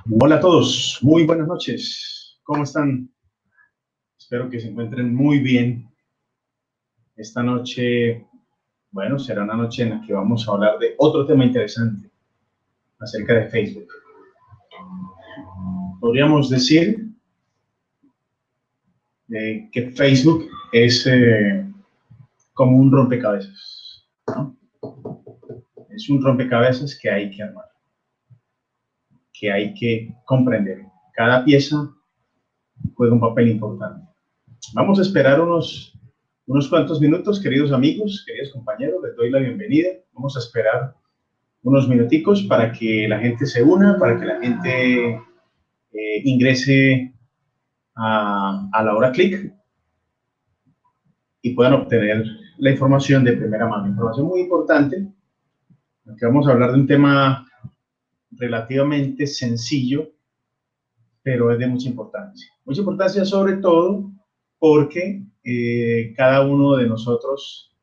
Hola a todos, muy buenas noches. ¿Cómo están? Espero que se encuentren muy bien. Esta noche, bueno, será una noche en la que vamos a hablar de otro tema interesante acerca de Facebook. Podríamos decir que Facebook es como un rompecabezas, ¿no? Es un rompecabezas que hay que armar, que hay que comprender. Cada pieza juega un papel importante. Vamos a esperar unos cuantos minutos, queridos amigos, queridos compañeros, les doy la bienvenida. Vamos a esperar unos minuticos para que la gente se una, para que la gente ingrese a la hora clic y puedan obtener la información de primera mano. Información muy importante, porque vamos a hablar de un tema relativamente sencillo, pero es de mucha importancia. Mucha importancia sobre todo porque cada uno de nosotros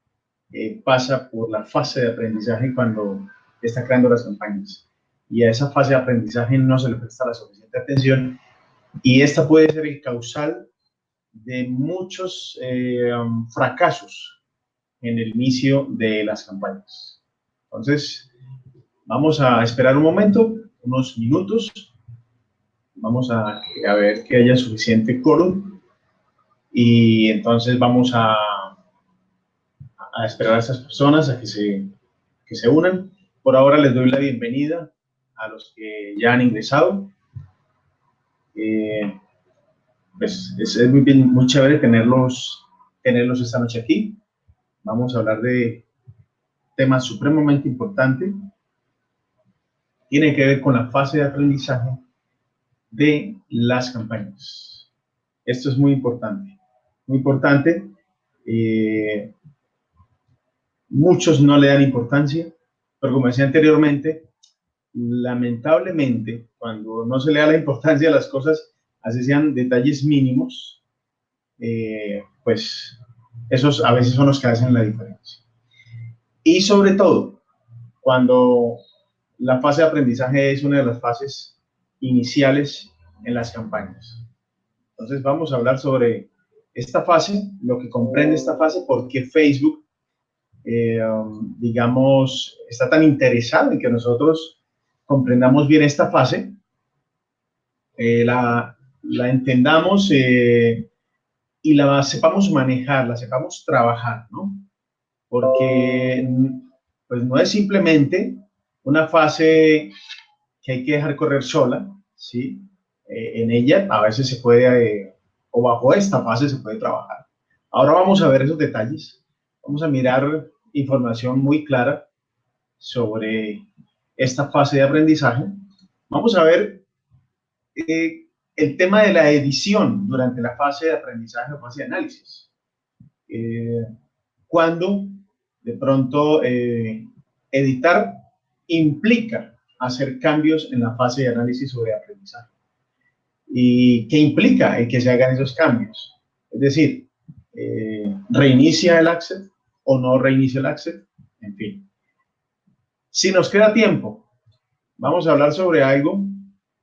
pasa por la fase de aprendizaje cuando está creando las campañas. Y a esa fase de aprendizaje no se le presta la suficiente atención y esta puede ser el causal de muchos fracasos en el inicio de las campañas. Entonces, vamos a esperar un momento, unos minutos, vamos a ver que haya suficiente quórum y entonces vamos a esperar a esas personas a que se unan. Por ahora les doy la bienvenida a los que ya han ingresado. Eh, pues es muy, bien, muy chévere tenerlos esta noche aquí. Vamos a hablar de temas supremamente importantes. Tiene que ver con la fase de aprendizaje de las campañas. Esto es muy importante. Muy importante. Eh, Muchos no le dan importancia, pero como decía anteriormente, lamentablemente, cuando no se le da la importancia a las cosas, así sean detalles mínimos, pues esos a veces son los que hacen la diferencia. Y sobre todo, cuando la fase de aprendizaje es una de las fases iniciales en las campañas. Entonces vamos a hablar sobre esta fase, lo que comprende esta fase, por qué Facebook, digamos, está tan interesado en que nosotros comprendamos bien esta fase, la entendamos y la sepamos manejar, la sepamos trabajar, ¿no? Porque pues no es simplemente una fase que hay que dejar correr sola, ¿sí? En ella a veces se puede, o bajo esta fase se puede trabajar. Ahora vamos a ver esos detalles, vamos a mirar información muy clara sobre esta fase de aprendizaje. Vamos a ver el tema de la edición durante la fase de aprendizaje o fase de análisis. Cuando de pronto editar implica hacer cambios en la fase de análisis o de aprendizaje. ¿Y qué implica el que se hagan esos cambios? Es decir, reinicia el access o no reinicia el access, en fin. Si nos queda tiempo, vamos a hablar sobre algo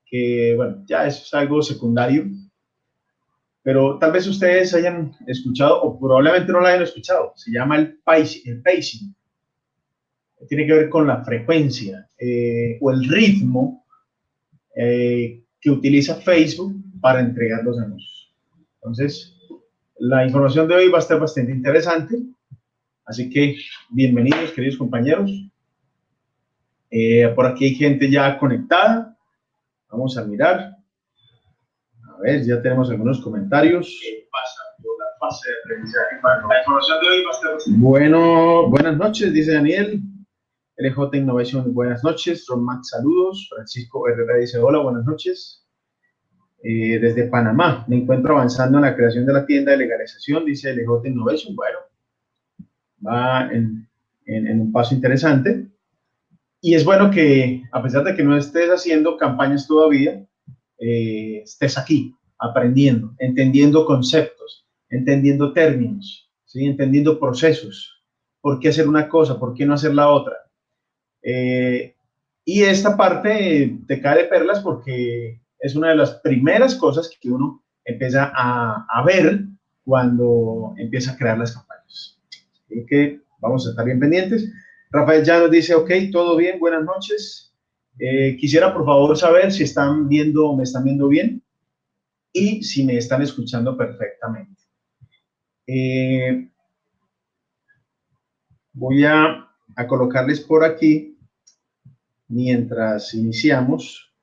que, bueno, ya es algo secundario, pero tal vez ustedes hayan escuchado o probablemente no lo hayan escuchado. Se llama el pacing. Tiene que ver con la frecuencia o el ritmo que utiliza Facebook para entregar los anuncios. Entonces, la información de hoy va a estar bastante interesante, así que bienvenidos, queridos compañeros. Por aquí hay gente ya conectada. Vamos a mirar. A ver, ya tenemos algunos comentarios. ¿Qué pasa por la fase de aprendizaje? Bueno, la información de hoy va a estar bastante. Bueno, buenas noches, dice Daniel. LJ Innovation, buenas noches. Ron Max, saludos. Francisco Herrera dice, hola, buenas noches. Desde Panamá, me encuentro avanzando en la creación de la tienda de legalización, dice LJ Innovation. Bueno, va en un paso interesante. Y es bueno que, a pesar de que no estés haciendo campañas todavía, estés aquí, aprendiendo, entendiendo conceptos, entendiendo términos, ¿sí? Entendiendo procesos. ¿Por qué hacer una cosa? ¿Por qué no hacer la otra? Y esta parte te cae de perlas porque es una de las primeras cosas que uno empieza a ver cuando empieza a crear las campañas. Así que vamos a estar bien pendientes. Rafael ya nos dice, ok, todo bien, buenas noches. Quisiera por favor saber si están viendo o me están viendo bien y si me están escuchando perfectamente. Voy a colocarles por aquí mientras iniciamos.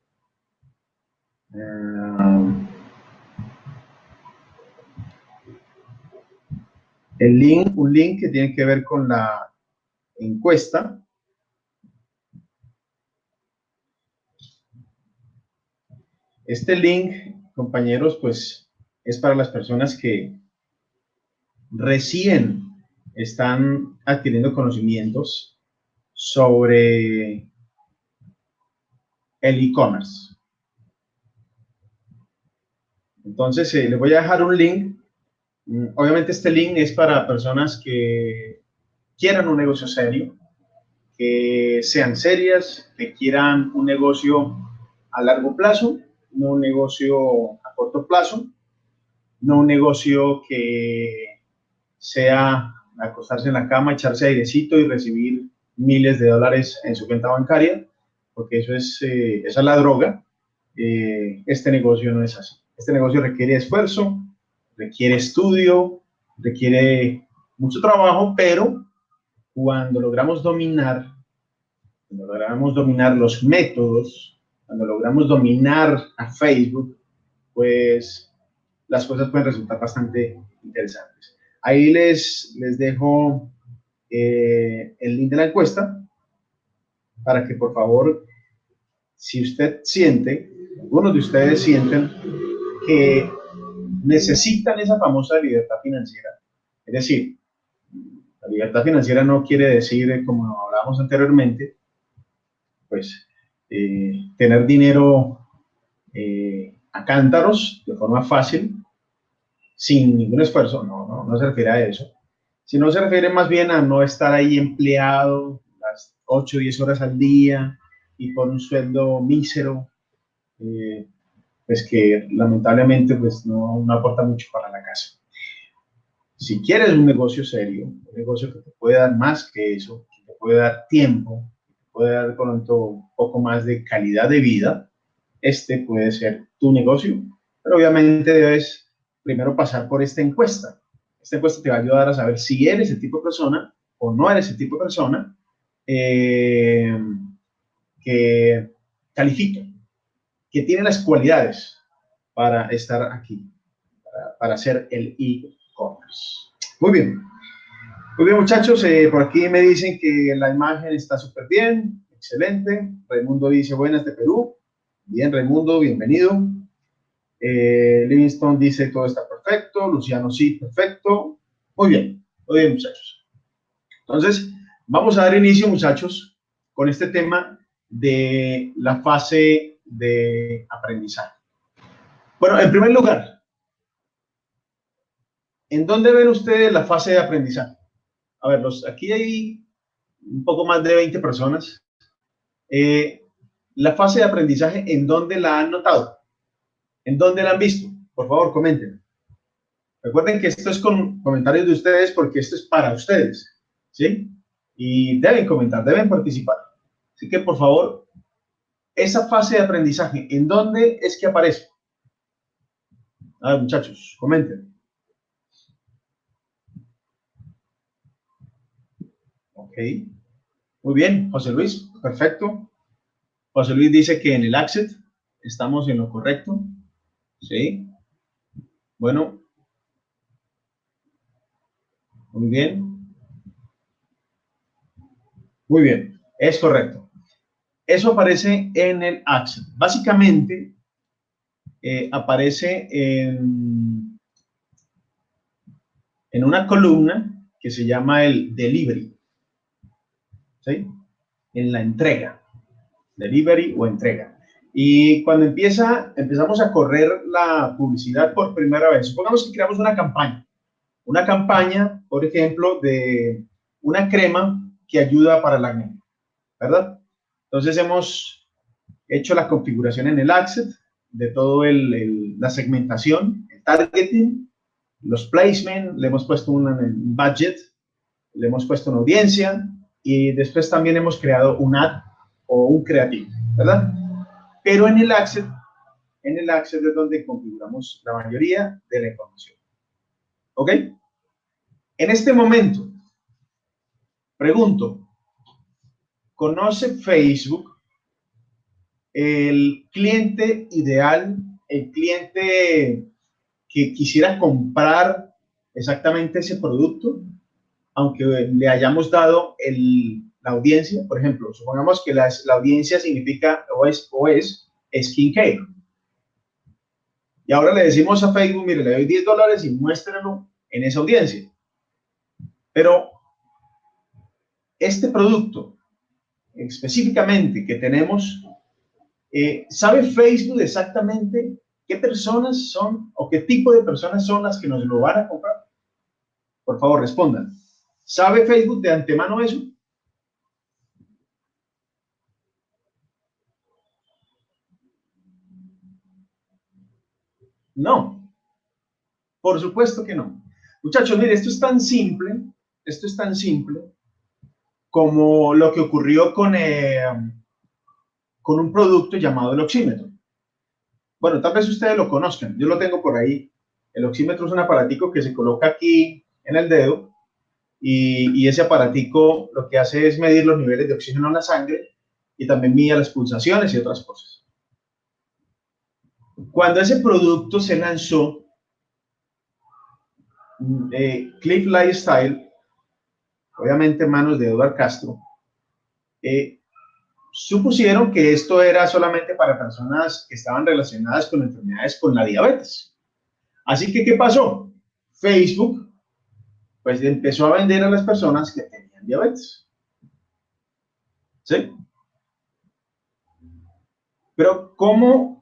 El link, un link que tiene que ver con la encuesta. Este link, compañeros, pues es para las personas que recién están adquiriendo conocimientos sobre el e-commerce. Entonces, les voy a dejar un link. Obviamente este link es para personas que quieran un negocio serio, que sean serias, que quieran un negocio a largo plazo, no un negocio a corto plazo, no un negocio que sea acostarse en la cama, echarse airecito y recibir miles de dólares en su cuenta bancaria, porque eso es, esa es la droga. Este negocio no es así. Este negocio requiere esfuerzo, requiere estudio, requiere mucho trabajo, pero cuando logramos dominar los métodos, cuando logramos dominar a Facebook, pues las cosas pueden resultar bastante interesantes. Ahí les dejo el link de la encuesta para que por favor, si usted siente, algunos de ustedes sienten que necesitan esa famosa libertad financiera, es decir, la libertad financiera no quiere decir, como hablábamos anteriormente, pues tener dinero a cántaros de forma fácil, sin ningún esfuerzo, no se refiere a eso, sino se refiere más bien a no estar ahí empleado las 8 o 10 horas al día y por un sueldo mísero, pues que lamentablemente pues no aporta mucho para la casa. Si quieres un negocio serio, un negocio que te puede dar más que eso, que te puede dar tiempo, que te puede dar por lo tanto un poco más de calidad de vida, este puede ser tu negocio, pero obviamente debes primero pasar por esta encuesta. Esta encuesta te va a ayudar a saber si eres el tipo de persona o no eres el tipo de persona que califica, que tiene las cualidades para estar aquí, para hacer el e-commerce. Muy bien. Muy bien, muchachos, por aquí me dicen que la imagen está súper bien, excelente. Raimundo dice, buenas de Perú. Bien, Raimundo, bienvenido. Livingston dice, todo está perfecto. Luciano, sí, perfecto. Muy bien, muchachos. Entonces, vamos a dar inicio, muchachos, con este tema de la fase de aprendizaje. Bueno, en primer lugar, ¿en dónde ven ustedes la fase de aprendizaje? A ver, aquí hay un poco más de 20 personas. La fase de aprendizaje, ¿en dónde la han notado? ¿En dónde la han visto? Por favor, comenten. Recuerden que esto es con comentarios de ustedes porque esto es para ustedes, ¿sí? Y deben comentar, deben participar. Así que, por favor, esa fase de aprendizaje, ¿en dónde es que aparece? A ver, muchachos, comenten. Ok. Muy bien, José Luis, perfecto. José Luis dice que en el Access estamos en lo correcto. Sí. Bueno. Muy bien. Muy bien, es correcto. Eso aparece en el Access. Básicamente, aparece en una columna que se llama el delivery, ¿sí? En la entrega, delivery o entrega. Y cuando empezamos a correr la publicidad por primera vez, supongamos que creamos una campaña, por ejemplo, de una crema que ayuda para el acné, ¿verdad? Entonces hemos hecho la configuración en el asset de todo la segmentación, el targeting, los placement, le hemos puesto un budget, le hemos puesto una audiencia y después también hemos creado un ad o un creativo, ¿verdad? Pero en el asset es donde configuramos la mayoría de la información. ¿Ok? En este momento, pregunto, ¿conoce Facebook el cliente ideal, el cliente que quisiera comprar exactamente ese producto, aunque le hayamos dado la audiencia? Por ejemplo, supongamos que la audiencia significa o es skincare. Y ahora le decimos a Facebook, mire, le doy $10 y muéstrenlo en esa audiencia. Pero este producto específicamente que tenemos, ¿sabe Facebook exactamente qué personas son o qué tipo de personas son las que nos lo van a comprar? Por favor, respondan. ¿Sabe Facebook de antemano eso? No, por supuesto que no. Muchachos, mire, esto es tan simple como lo que ocurrió con un producto llamado el oxímetro. Bueno, tal vez ustedes lo conozcan, yo lo tengo por ahí. El oxímetro es un aparatico que se coloca aquí en el dedo y ese aparatico lo que hace es medir los niveles de oxígeno en la sangre y también mide las pulsaciones y otras cosas. Cuando ese producto se lanzó, Cliff Lifestyle, obviamente en manos de Eduard Castro, supusieron que esto era solamente para personas que estaban relacionadas con enfermedades con la diabetes. Así que, ¿qué pasó? Facebook, pues empezó a vender a las personas que tenían diabetes. ¿Sí? Pero, ¿cómo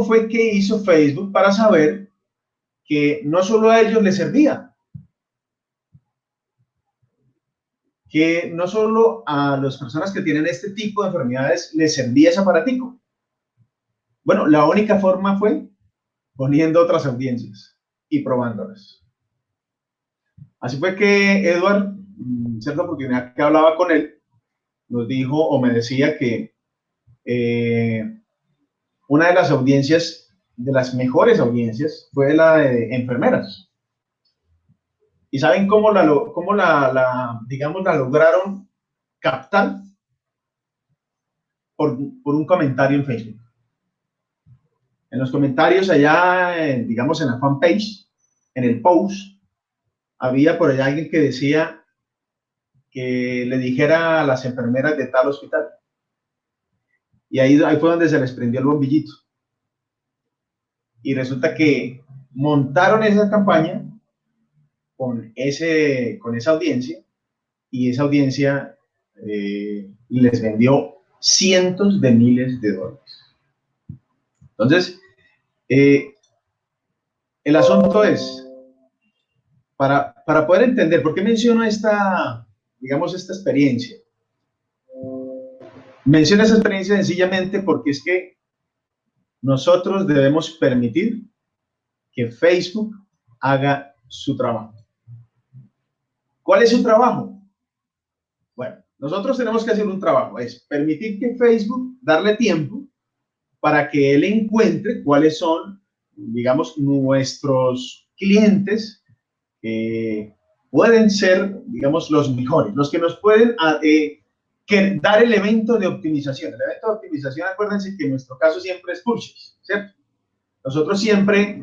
fue que hizo Facebook para saber que no solo a ellos les servía, que no solo a las personas que tienen este tipo de enfermedades les servía ese aparatico? Bueno, la única forma fue poniendo otras audiencias y probándolas. Así fue que Edward, en cierta oportunidad que hablaba con él, nos dijo o me decía que una de las audiencias, de las mejores audiencias, fue la de enfermeras. ¿Y saben digamos, la lograron captar? Por un comentario en Facebook. En los comentarios allá, digamos, en la fanpage, en el post, había por allá alguien que decía que le dijera a las enfermeras de tal hospital. Y ahí fue donde se les prendió el bombillito. Y resulta que montaron esa campaña con esa audiencia y esa audiencia les vendió cientos de miles de dólares. Entonces, el asunto es, para poder entender, ¿por qué menciono digamos, esta experiencia? Menciono esa experiencia sencillamente porque es que nosotros debemos permitir que Facebook haga su trabajo. ¿Cuál es su trabajo? Bueno, nosotros tenemos que hacer un trabajo, es permitir que Facebook, darle tiempo para que él encuentre cuáles son, digamos, nuestros clientes que pueden ser, digamos, los mejores, los que nos pueden dar el evento de optimización. El evento de optimización, acuérdense que en nuestro caso siempre es purchase, ¿cierto? Nosotros siempre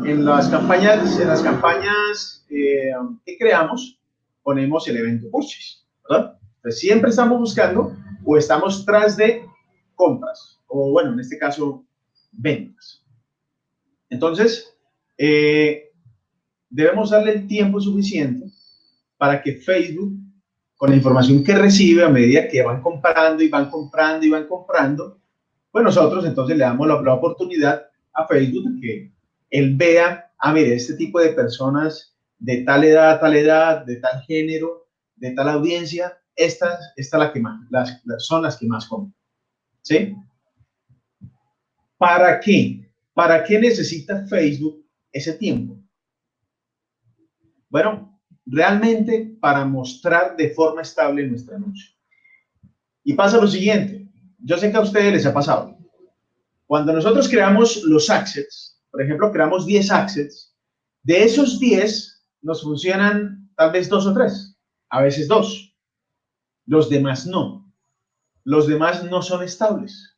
en las campañas que creamos, ponemos el evento purchase, ¿verdad? Entonces, siempre estamos buscando o estamos tras de compras, o bueno, en este caso, ventas. Entonces, debemos darle el tiempo suficiente para que Facebook, con la información que recibe a medida que van comprando y van comprando y van comprando, pues nosotros entonces le damos la oportunidad a Facebook de que él vea, mire, este tipo de personas de tal edad, de tal género, de tal audiencia, la que más, son las que más compran. ¿Sí? ¿Para qué? ¿Para qué necesita Facebook ese tiempo? Bueno, realmente para mostrar de forma estable nuestro anuncio. Y pasa lo siguiente, yo sé que a ustedes les ha pasado. Cuando nosotros creamos los assets, por ejemplo, creamos 10 assets, de esos 10 nos funcionan tal vez 2 o 3, a veces 2. Los demás no. Los demás no son estables.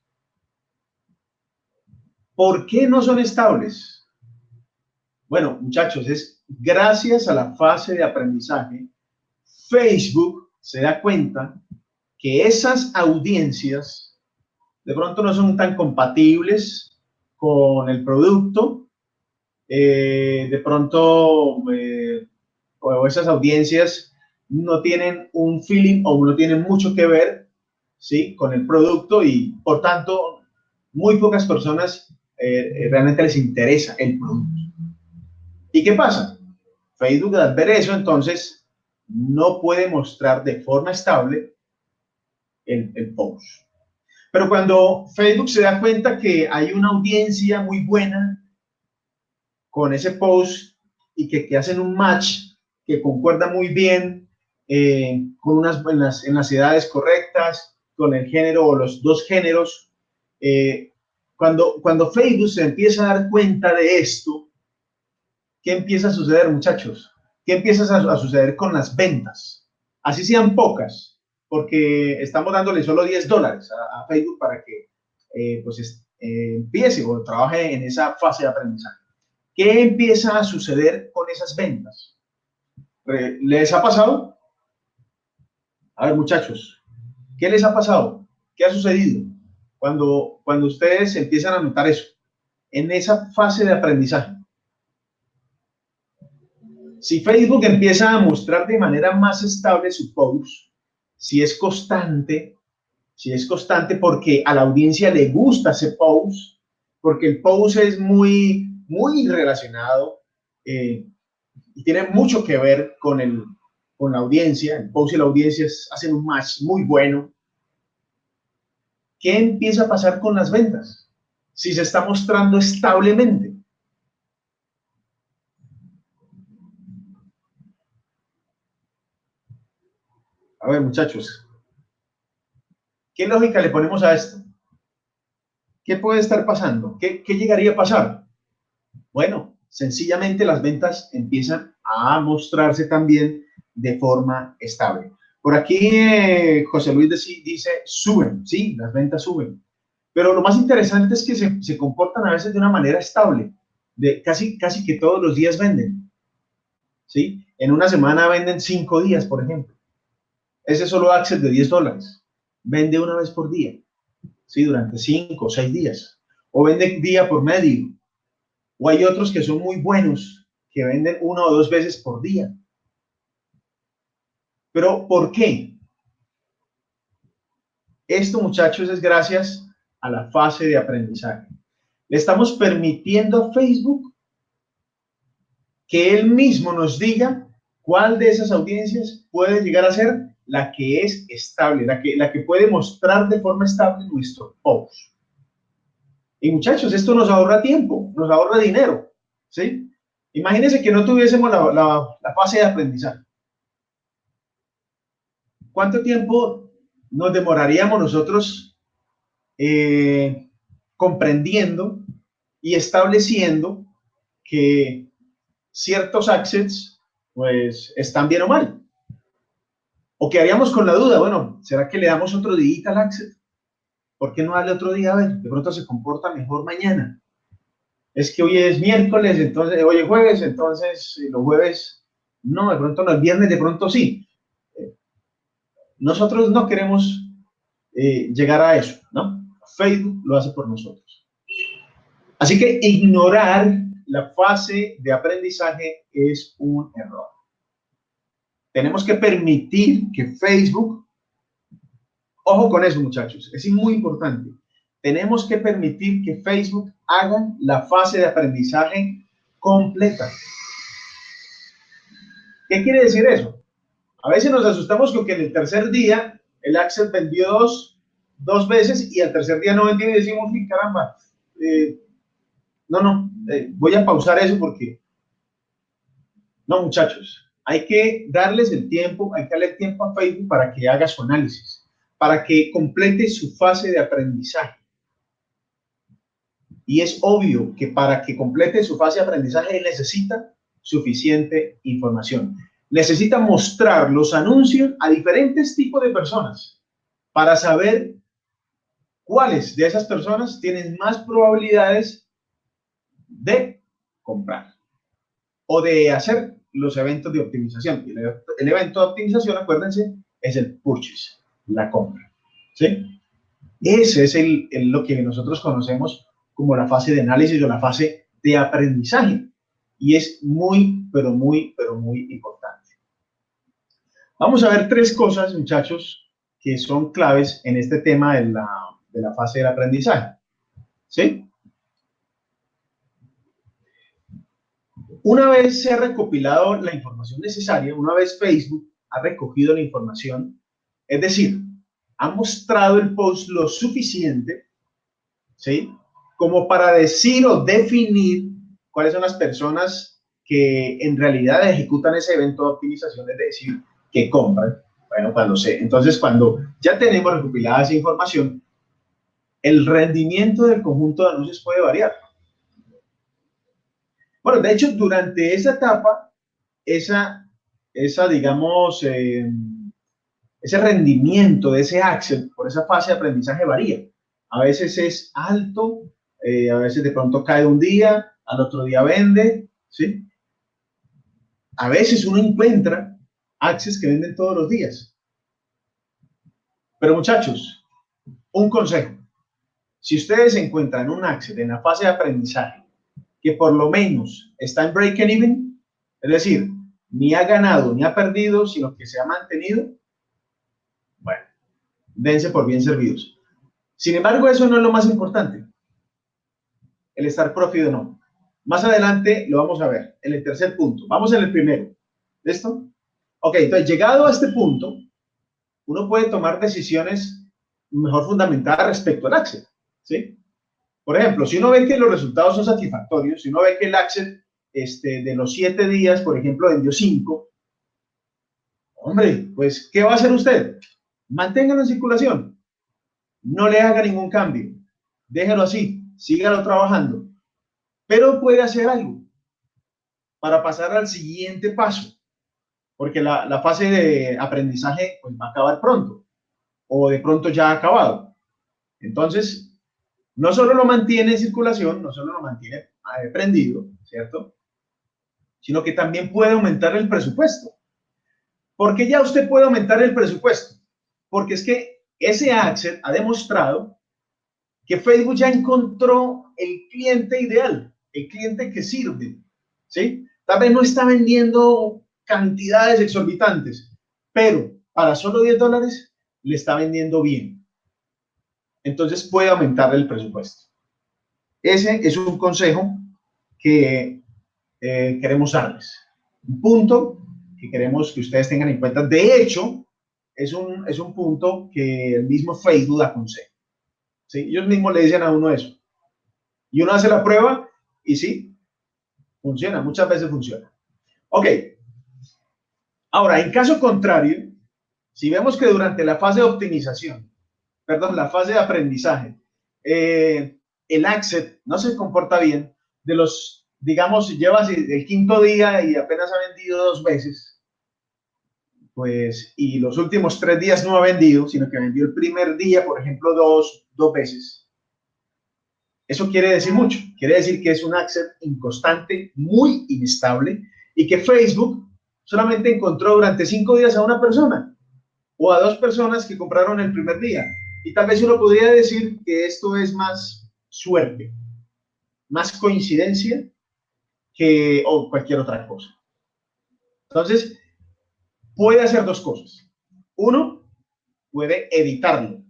¿Por qué no son estables? Bueno, muchachos, es gracias a la fase de aprendizaje. Facebook se da cuenta que esas audiencias de pronto no son tan compatibles con el producto, de pronto o esas audiencias no tienen un feeling o no tienen mucho que ver, ¿sí?, con el producto, y por tanto muy pocas personas realmente les interesa el producto. ¿Y qué pasa? Facebook, al ver eso, entonces no puede mostrar de forma estable el post. Pero cuando Facebook se da cuenta que hay una audiencia muy buena con ese post y que hacen un match que concuerda muy bien, con en las edades correctas, con el género o los dos géneros, cuando Facebook se empieza a dar cuenta de esto, ¿qué empieza a suceder, muchachos? ¿Qué empieza a suceder con las ventas? Así sean pocas, porque estamos dándole solo $10 a Facebook para que empiece o trabaje en esa fase de aprendizaje. ¿Qué empieza a suceder con esas ventas? ¿Les ha pasado? A ver, muchachos, ¿qué les ha pasado? ¿Qué ha sucedido cuando ustedes empiezan a notar eso? En esa fase de aprendizaje. Si Facebook empieza a mostrar de manera más estable su post, si es constante porque a la audiencia le gusta ese post, porque el post es muy relacionado, y tiene mucho que ver con la audiencia, el post y la audiencia hacen un match muy bueno. ¿Qué empieza a pasar con las ventas? Si se está mostrando establemente. A ver, muchachos, ¿qué lógica le ponemos a esto? ¿Qué puede estar pasando? ¿Qué llegaría a pasar? Bueno, sencillamente las ventas empiezan a mostrarse también de forma estable. Por aquí José Luis dice, suben, sí, las ventas suben. Pero lo más interesante es que se comportan a veces de una manera estable. Casi que todos los días venden. ¿Sí? En una semana venden 5 días, por ejemplo. Ese solo access de $10. Vende una vez por día. ¿Sí? Durante 5 o 6 días. O vende día por medio. O hay otros que son muy buenos, que venden 1 o 2 veces por día. Pero, ¿por qué? Esto, muchachos, es gracias a la fase de aprendizaje. Le estamos permitiendo a Facebook que él mismo nos diga cuál de esas audiencias puede llegar a ser la que es estable, la que puede mostrar de forma estable nuestro post. Y muchachos, esto nos ahorra tiempo, nos ahorra dinero, ¿sí? Imagínense que no tuviésemos la fase de aprendizaje. ¿Cuánto tiempo nos demoraríamos nosotros comprendiendo y estableciendo que ciertos access pues están bien o mal? ¿O qué haríamos con la duda? Bueno, ¿será que le damos otro día al access? ¿Por qué no darle otro día? A ver, de pronto se comporta mejor mañana. Es que hoy es miércoles, entonces, hoy es jueves, entonces los jueves no, de pronto no, el viernes de pronto sí. Nosotros no queremos llegar a eso, ¿no? Facebook lo hace por nosotros. Así que ignorar la fase de aprendizaje es un error. Tenemos que permitir que Facebook, ojo con eso, muchachos, es muy importante. Tenemos que permitir que Facebook haga la fase de aprendizaje completa. ¿Qué quiere decir eso? A veces nos asustamos con que en el tercer día el Access vendió dos veces y al tercer día no vendió y decimos, uy, caramba, voy a pausar eso porque, no, muchachos, hay que darles el tiempo, hay que darle tiempo a Facebook para que haga su análisis, para que complete su fase de aprendizaje. Y es obvio que para que complete su fase de aprendizaje él necesita suficiente información. Necesita mostrar los anuncios a diferentes tipos de personas para saber cuáles de esas personas tienen más probabilidades de comprar o de hacer los eventos de optimización. El evento de optimización, acuérdense, es el purchase, la compra. ¿Sí? Ese es lo que nosotros conocemos como la fase de análisis o la fase de aprendizaje. Y es muy, pero muy, pero muy importante. Vamos a ver tres cosas, muchachos, que son claves en este tema de la fase del aprendizaje. ¿Sí? Una vez se ha recopilado la información necesaria, una vez Facebook ha recogido la información, es decir, ha mostrado el post lo suficiente, ¿sí? Como para decir o definir cuáles son las personas que en realidad ejecutan ese evento de optimización, es decir, que compran. Bueno, entonces cuando ya tenemos recopilada esa información, el rendimiento del conjunto de anuncios puede variar. Bueno, de hecho, durante esa etapa, digamos, ese rendimiento de ese access por esa fase de aprendizaje varía. A veces es alto, a veces de pronto cae un día, al otro día vende, ¿sí? A veces uno encuentra access que venden todos los días. Pero muchachos, un consejo. Si ustedes encuentran un access en la fase de aprendizaje que por lo menos está en break even, es decir, ni ha ganado ni ha perdido, sino que se ha mantenido, bueno, dense por bien servidos. Sin embargo, eso no es lo más importante, el estar profit o no. Más adelante lo vamos a ver, en el tercer punto. Vamos en el primero. ¿Listo? Ok, entonces llegado a este punto, uno puede tomar decisiones mejor fundamentadas respecto al Access, ¿sí? Por ejemplo, si uno ve que los resultados son satisfactorios, si uno ve que el Access de los 7 días, por ejemplo, vendió 5, hombre, pues, ¿qué va a hacer usted? Manténgalo en circulación. No le haga ningún cambio. Déjelo así, sígalo trabajando. Pero puede hacer algo para pasar al siguiente paso, porque la fase de aprendizaje pues, va a acabar pronto, o de pronto ya ha acabado. Entonces, no solo lo mantiene en circulación, no solo lo mantiene prendido, ¿cierto? Sino que también puede aumentar el presupuesto. Porque ya usted puede aumentar el presupuesto, porque es que ese Access ha demostrado que Facebook ya encontró el cliente ideal, el cliente que sirve, ¿sí? Tal vez no está vendiendo cantidades exorbitantes, pero para solo $10 le está vendiendo bien. Entonces puede aumentar el presupuesto. Ese es un consejo que queremos darles. Un punto que queremos que ustedes tengan en cuenta. De hecho, es un punto que el mismo Facebook aconseja. ¿Sí? Ellos mismos le dicen a uno eso. Y uno hace la prueba y sí, funciona, muchas veces funciona. Ok. Ahora, en caso contrario, si vemos que durante la fase de optimización, perdón, la fase de aprendizaje, el Access no se comporta bien, digamos, si llevas el quinto día y apenas ha vendido 2 veces, pues, y los últimos 3 días no ha vendido, sino que vendió el primer día, por ejemplo, dos veces. Eso quiere decir mucho. Quiere decir que es un Access inconstante, muy inestable, y que Facebook solamente encontró durante 5 días a una persona o a 2 personas que compraron el primer día. Y tal vez uno podría decir que esto es más suerte, más coincidencia o cualquier otra cosa. Entonces, puede hacer 2 cosas. Uno, puede editarlo.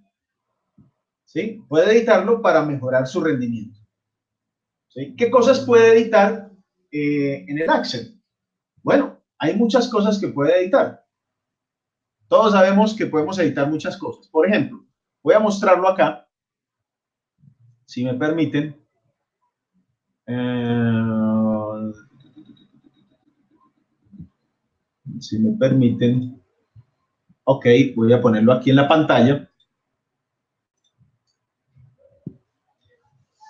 ¿Sí? Puede editarlo para mejorar su rendimiento. ¿Sí? ¿Qué cosas puede editar en el Access? Bueno, hay muchas cosas que puede editar. Todos sabemos que podemos editar muchas cosas. Por ejemplo, voy a mostrarlo acá, si me permiten. Si me permiten. Ok, voy a ponerlo aquí en la pantalla.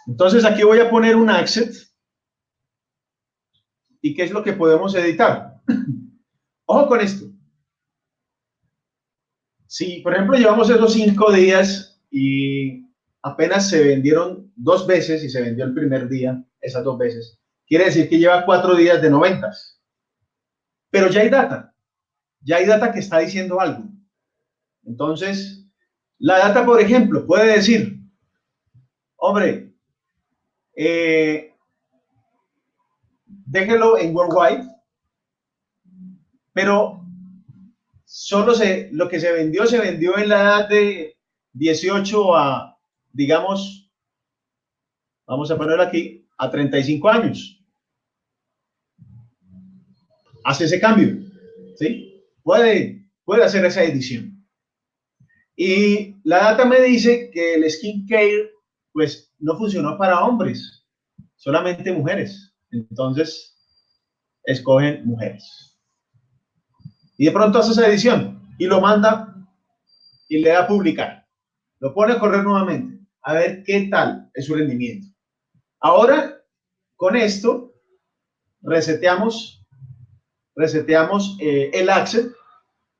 Entonces aquí voy a poner un asset. ¿Y qué es lo que podemos editar? Ojo con esto. Si, por ejemplo, llevamos esos 5 días y apenas se vendieron 2 veces y se vendió el primer día, esas 2 veces, quiere decir que lleva 4 días de 90. Pero ya hay data que está diciendo algo. Entonces, la data, por ejemplo, puede decir, hombre, déjelo en worldwide, pero lo que se vendió en la edad de 18 a, digamos, vamos a ponerlo aquí, a 35 años. Hace ese cambio, ¿sí? Puede hacer esa edición. Y la data me dice que el skincare, pues, no funcionó para hombres, solamente mujeres. Entonces, escogen mujeres. Y de pronto hace esa edición y lo manda y le da a publicar. Lo pone a correr nuevamente, a ver qué tal es su rendimiento. Ahora, con esto, reseteamos el access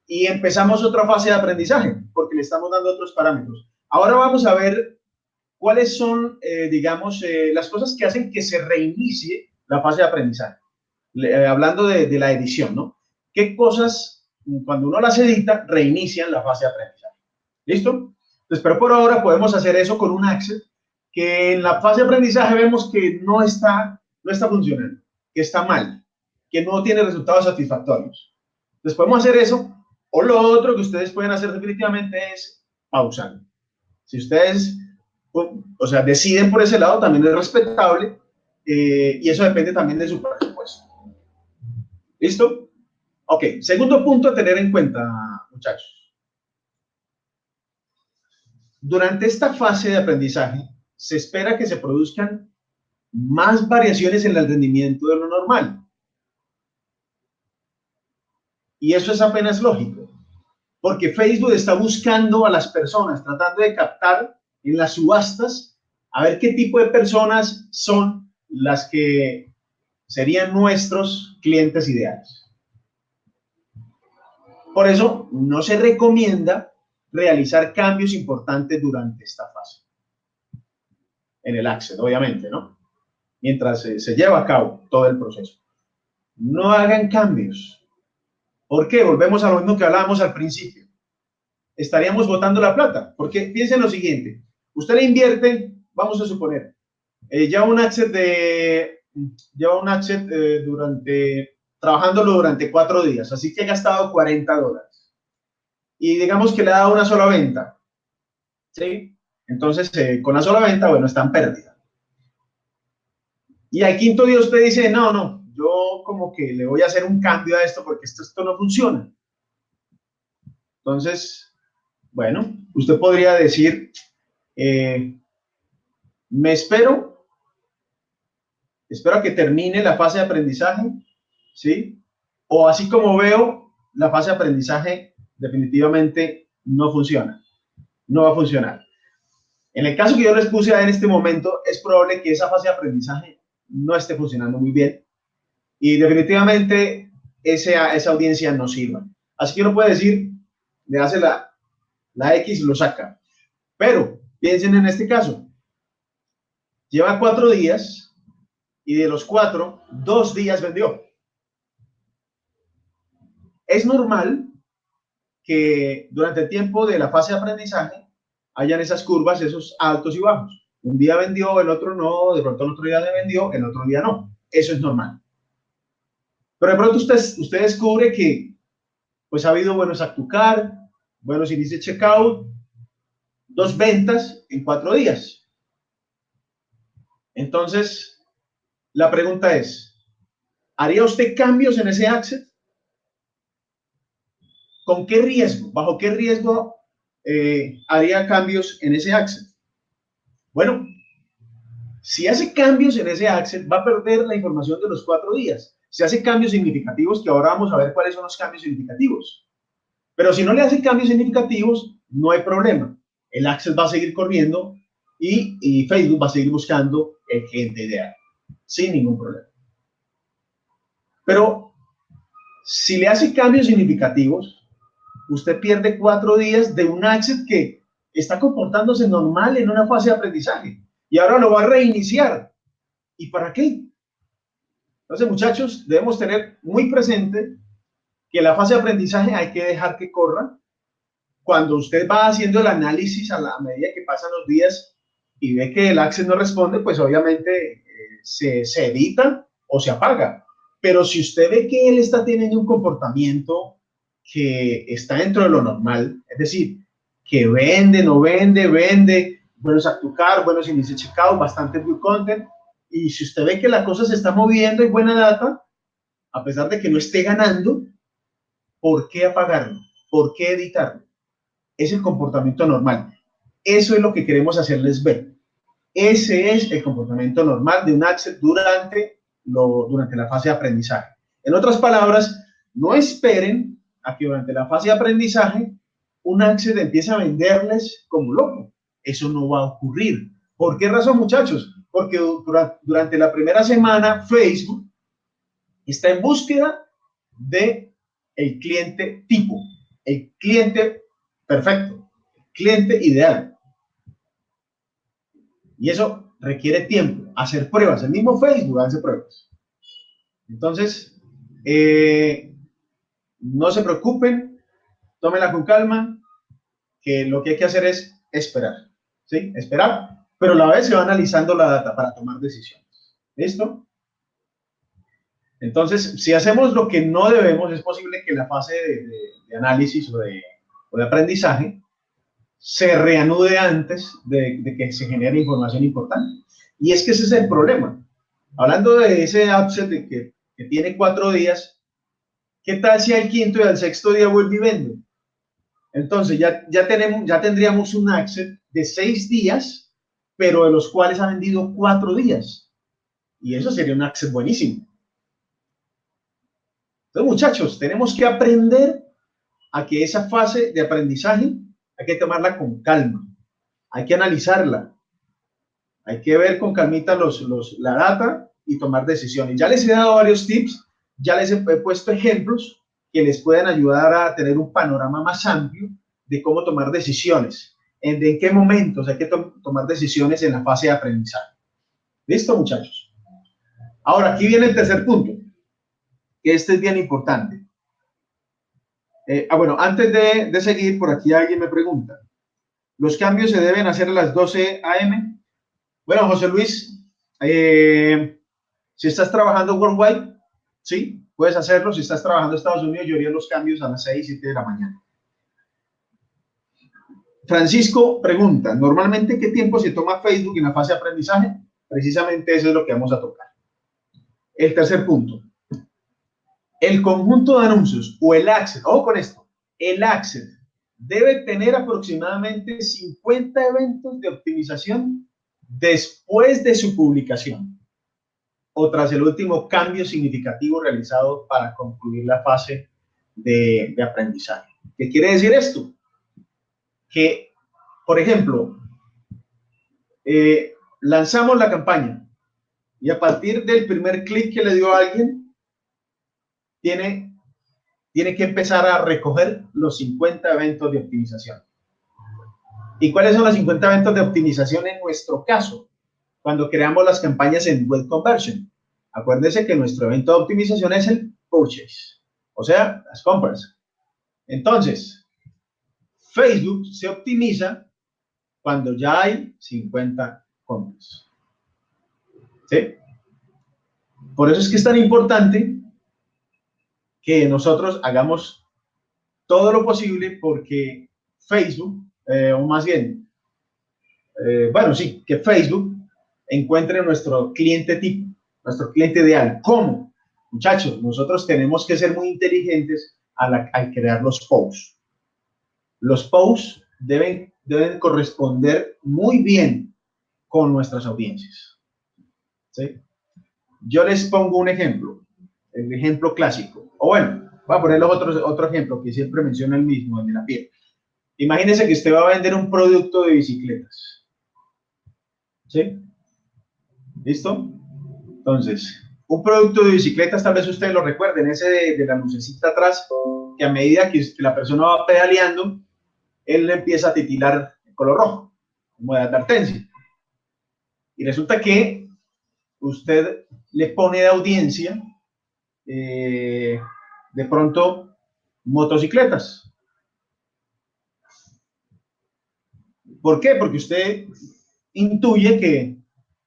y empezamos otra fase de aprendizaje, porque le estamos dando otros parámetros. Ahora vamos a ver cuáles son, digamos, las cosas que hacen que se reinicie la fase de aprendizaje. Hablando de la edición, ¿no? ¿Qué cosas, cuando uno las edita, reinician la fase de aprendizaje? ¿Listo? Entonces, pero por ahora podemos hacer eso con un access que en la fase de aprendizaje vemos que no está funcionando, que está mal, que no tiene resultados satisfactorios. Entonces podemos hacer eso, o lo otro que ustedes pueden hacer definitivamente es pausar. Si ustedes, o sea, deciden por ese lado, también es respetable, y eso depende también de su presupuesto. ¿Listo? Ok, segundo punto a tener en cuenta, muchachos. Durante esta fase de aprendizaje, se espera que se produzcan más variaciones en el rendimiento de lo normal. Y eso es apenas lógico, porque Facebook está buscando a las personas, tratando de captar en las subastas, a ver qué tipo de personas son las que serían nuestros clientes ideales. Por eso, no se recomienda realizar cambios importantes durante esta fase. En el Access, obviamente, ¿no? Mientras se lleva a cabo todo el proceso. No hagan cambios. ¿Por qué? Volvemos a lo mismo que hablábamos al principio. Estaríamos botando la plata. Porque piensen lo siguiente. Usted le invierte, vamos a suponer, lleva un Access trabajándolo durante 4 días. Así que ha gastado $40. Y digamos que le ha dado una sola venta. ¿Sí? Entonces, con la sola venta, bueno, está en pérdida. Y al quinto día usted dice, no, yo como que le voy a hacer un cambio a esto porque esto no funciona. Entonces, bueno, usted podría decir, me espero a que termine la fase de aprendizaje, ¿sí? O así como veo, la fase de aprendizaje definitivamente no funciona, no va a funcionar. En el caso que yo les puse en este momento, es probable que esa fase de aprendizaje no esté funcionando muy bien y definitivamente esa audiencia no sirva. Así que uno puede decir, le hace la X y lo saca. Pero piensen en este caso, lleva 4 días y de los 4, 2 días vendió. Es normal que durante el tiempo de la fase de aprendizaje hayan esas curvas, esos altos y bajos. Un día vendió, el otro no, de pronto el otro día le vendió, el otro día no. Eso es normal. Pero de pronto usted descubre que pues ha habido buenos Actucar, buenos índices checkout, 2 ventas en 4 días. Entonces, la pregunta es, ¿haría usted cambios en ese access? ¿Con qué riesgo? ¿Bajo qué riesgo haría cambios en ese access? Bueno, si hace cambios en ese access, va a perder la información de los 4 días. Si hace cambios significativos, que ahora vamos a ver cuáles son los cambios significativos. Pero si no le hace cambios significativos, no hay problema. El access va a seguir corriendo y Facebook va a seguir buscando el cliente ideal, sin ningún problema. Pero si le hace cambios significativos, usted pierde 4 días de un access que está comportándose normal en una fase de aprendizaje y ahora lo va a reiniciar. ¿Y para qué? Entonces, muchachos, debemos tener muy presente que la fase de aprendizaje hay que dejar que corra. Cuando usted va haciendo el análisis a medida que pasan los días y ve que el access no responde, pues obviamente se edita o se apaga. Pero si usted ve que él está teniendo un comportamiento que está dentro de lo normal, es decir, que vende, no vende, vende, buenos add to cart, buenos inicio checkout, bastante view content, y si usted ve que la cosa se está moviendo y buena data, a pesar de que no esté ganando, ¿por qué apagarlo? ¿Por qué editarlo? Es el comportamiento normal. Eso es lo que queremos hacerles ver. Ese es el comportamiento normal de un access durante la fase de aprendizaje. En otras palabras, no esperen a que durante la fase de aprendizaje un access empiece a venderles como loco. Eso no va a ocurrir. ¿Por qué razón, muchachos? Porque durante la primera semana Facebook está en búsqueda de el cliente tipo, el cliente perfecto, el cliente ideal. Y eso requiere tiempo, hacer pruebas. El mismo Facebook hace pruebas. Entonces, no se preocupen, tómenla con calma, que lo que hay que hacer es esperar, ¿sí? Esperar, pero a la vez se va analizando la data para tomar decisiones. ¿Listo? Entonces, si hacemos lo que no debemos, es posible que la fase de análisis o de aprendizaje se reanude antes de que se genere información importante. Y es que ese es el problema. Hablando de ese upset de que tiene 4 días, ¿qué tal si al quinto y al sexto día vuelve y vende? Entonces ya tendríamos un access de 6 días, pero de los cuales ha vendido 4 días. Y eso sería un access buenísimo. Entonces, muchachos, tenemos que aprender a que esa fase de aprendizaje hay que tomarla con calma, hay que analizarla, hay que ver con calmita la data y tomar decisiones. Ya les he dado varios tips, ya les he puesto ejemplos que les pueden ayudar a tener un panorama más amplio de cómo tomar decisiones, de en qué momentos hay que tomar decisiones en la fase de aprendizaje. ¿Listo, muchachos? Ahora, aquí viene el tercer punto, que este es bien importante. Bueno, antes de seguir, por aquí alguien me pregunta, ¿los cambios se deben hacer a las 12 a.m.? Bueno, José Luis, si estás trabajando worldwide, sí, puedes hacerlo. Si estás trabajando en Estados Unidos, yo haría los cambios a las 6, 7 de la mañana. Francisco pregunta, ¿normalmente qué tiempo se toma Facebook en la fase de aprendizaje? Precisamente eso es lo que vamos a tocar. El tercer punto. El conjunto de anuncios o el access, ojo con esto, el access debe tener aproximadamente 50 eventos de optimización después de su publicación o tras el último cambio significativo realizado para concluir la fase de aprendizaje. ¿Qué quiere decir esto? Que, por ejemplo, lanzamos la campaña y a partir del primer clic que le dio a alguien, tiene que empezar a recoger los 50 eventos de optimización. ¿Y cuáles son los 50 eventos de optimización en nuestro caso? Cuando creamos las campañas en Web Conversion. Acuérdense que nuestro evento de optimización es el purchase, o sea, las compras. Entonces, Facebook se optimiza cuando ya hay 50 compras. ¿Sí? Por eso es que es tan importante que nosotros hagamos todo lo posible porque Facebook, o más bien, bueno, sí, que Facebook encuentre nuestro cliente tipo, nuestro cliente ideal. ¿Cómo? Muchachos, nosotros tenemos que ser muy inteligentes al crear los posts. Los posts deben corresponder muy bien con nuestras audiencias, ¿sí? Yo les pongo un ejemplo, el ejemplo clásico. O bueno, voy a poner otro ejemplo que siempre menciono el mismo, el de la piel. Imagínense que usted va a vender un producto de bicicletas, ¿sí? ¿Listo? Entonces, un producto de bicicletas, tal vez ustedes lo recuerden, ese de la lucecita atrás, que a medida que la persona va pedaleando, él empieza a titilar el color rojo, como de advertencia. Y resulta que usted le pone de audiencia, de pronto, motocicletas. ¿Por qué? Porque usted intuye que